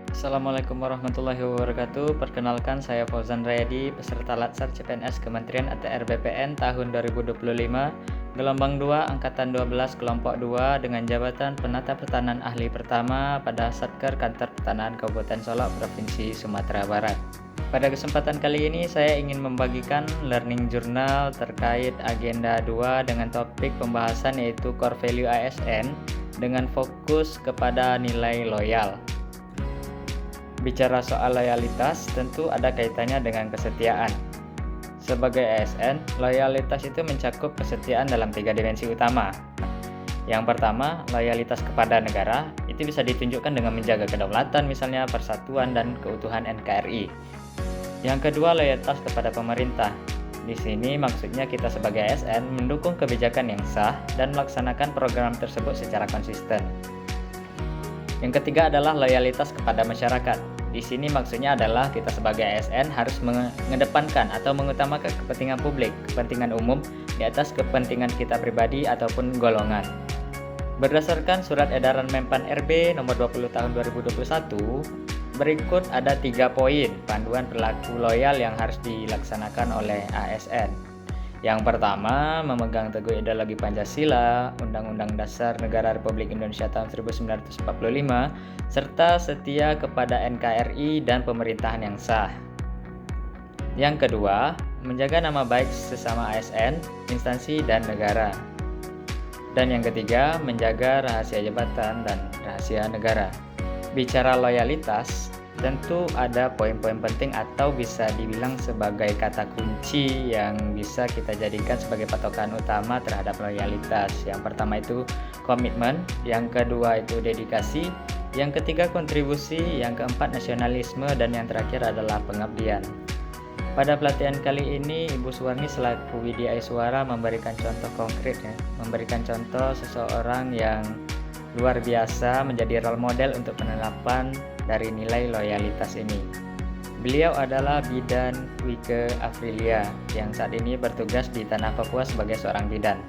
Assalamualaikum warahmatullahi wabarakatuh. Perkenalkan, saya Fauzan Rayadi, peserta Latsar CPNS Kementerian ATR BPN tahun 2025, gelombang 2, angkatan 12, kelompok 2, dengan jabatan Penata Pertanahan Ahli Pertama pada Satker Kantor Pertanahan Kabupaten Solok, Provinsi Sumatera Barat. Pada kesempatan kali ini saya ingin membagikan learning journal terkait agenda 2 dengan topik pembahasan yaitu core value ASN dengan fokus kepada nilai loyal. Bicara soal loyalitas, tentu ada kaitannya dengan kesetiaan. Sebagai ASN, loyalitas itu mencakup kesetiaan dalam 3 dimensi utama. Yang pertama, loyalitas kepada negara, itu bisa ditunjukkan dengan menjaga kedaulatan, misalnya persatuan dan keutuhan NKRI. Yang kedua, loyalitas kepada pemerintah. Di sini maksudnya kita sebagai ASN mendukung kebijakan yang sah dan melaksanakan program tersebut secara konsisten. Yang ketiga adalah loyalitas kepada masyarakat. Di sini maksudnya adalah kita sebagai ASN harus mengedepankan atau mengutamakan kepentingan publik, kepentingan umum di atas kepentingan kita pribadi ataupun golongan. Berdasarkan Surat Edaran Menpan RB nomor 20 tahun 2021, berikut ada 3 poin panduan perilaku loyal yang harus dilaksanakan oleh ASN. Yang pertama, memegang teguh ideologi Pancasila, Undang-Undang Dasar Negara Republik Indonesia tahun 1945, serta setia kepada NKRI dan pemerintahan yang sah. Yang kedua, menjaga nama baik sesama ASN, instansi, dan negara. Dan yang ketiga, menjaga rahasia jabatan dan rahasia negara. Bicara loyalitas, tentu ada poin-poin penting atau bisa dibilang sebagai kata kunci yang bisa kita jadikan sebagai patokan utama terhadap loyalitas. Yang pertama itu komitmen, yang kedua itu dedikasi, yang ketiga kontribusi, yang keempat nasionalisme, dan yang terakhir adalah pengabdian. Pada pelatihan kali ini, Ibu Suwarni selaku Widya Aiswara memberikan contoh konkret, memberikan contoh seseorang yang luar biasa menjadi role model untuk penerapan dari nilai loyalitas ini. Beliau adalah Bidan Wike Afrilia yang saat ini bertugas di Tanah Papua sebagai seorang bidan.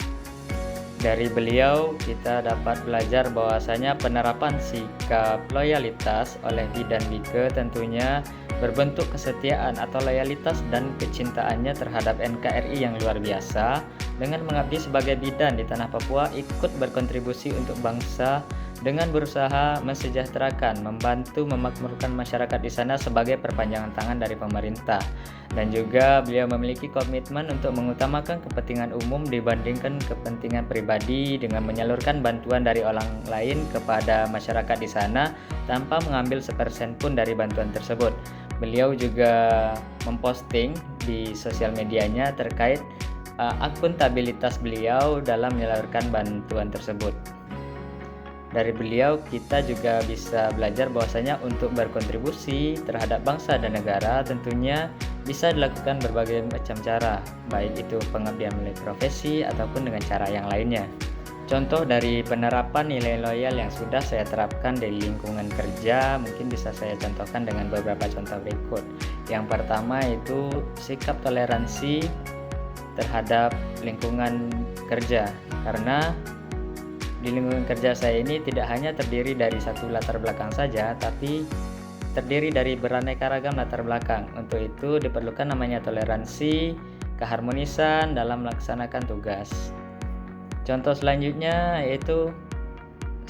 Dari beliau kita dapat belajar bahwasanya penerapan sikap loyalitas oleh Bidan Wike tentunya berbentuk kesetiaan atau loyalitas dan kecintaannya terhadap NKRI yang luar biasa dengan mengabdi sebagai bidan di Tanah Papua, ikut berkontribusi untuk bangsa dengan berusaha mensejahterakan, membantu memakmurkan masyarakat di sana sebagai perpanjangan tangan dari pemerintah. Dan juga beliau memiliki komitmen untuk mengutamakan kepentingan umum dibandingkan kepentingan pribadi dengan menyalurkan bantuan dari orang lain kepada masyarakat di sana tanpa mengambil sepersen pun dari bantuan tersebut. Beliau juga memposting di sosial medianya terkait akuntabilitas beliau dalam menyalurkan bantuan tersebut. Dari beliau kita juga bisa belajar bahwasanya untuk berkontribusi terhadap bangsa dan negara tentunya bisa dilakukan berbagai macam cara, baik itu pengabdian melalui profesi ataupun dengan cara yang lainnya. Contoh dari penerapan nilai loyal yang sudah saya terapkan di lingkungan kerja mungkin bisa saya contohkan dengan beberapa contoh berikut. Yang pertama itu sikap toleransi terhadap lingkungan kerja, karena di lingkungan kerja saya ini tidak hanya terdiri dari satu latar belakang saja, tapi terdiri dari beraneka ragam latar belakang. Untuk itu diperlukan namanya toleransi, keharmonisan dalam melaksanakan tugas. Contoh selanjutnya yaitu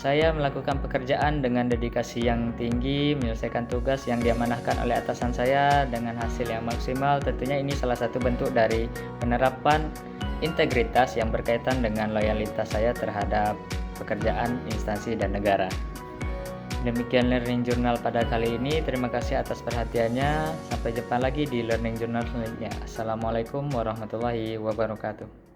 saya melakukan pekerjaan dengan dedikasi yang tinggi, menyelesaikan tugas yang diamanahkan oleh atasan saya dengan hasil yang maksimal. Tentunya ini salah satu bentuk dari penerapan integritas yang berkaitan dengan loyalitas saya terhadap pekerjaan, instansi, dan negara. Demikian learning journal pada kali ini. Terima kasih atas perhatiannya. Sampai jumpa lagi di learning journal selanjutnya. Assalamualaikum warahmatullahi wabarakatuh.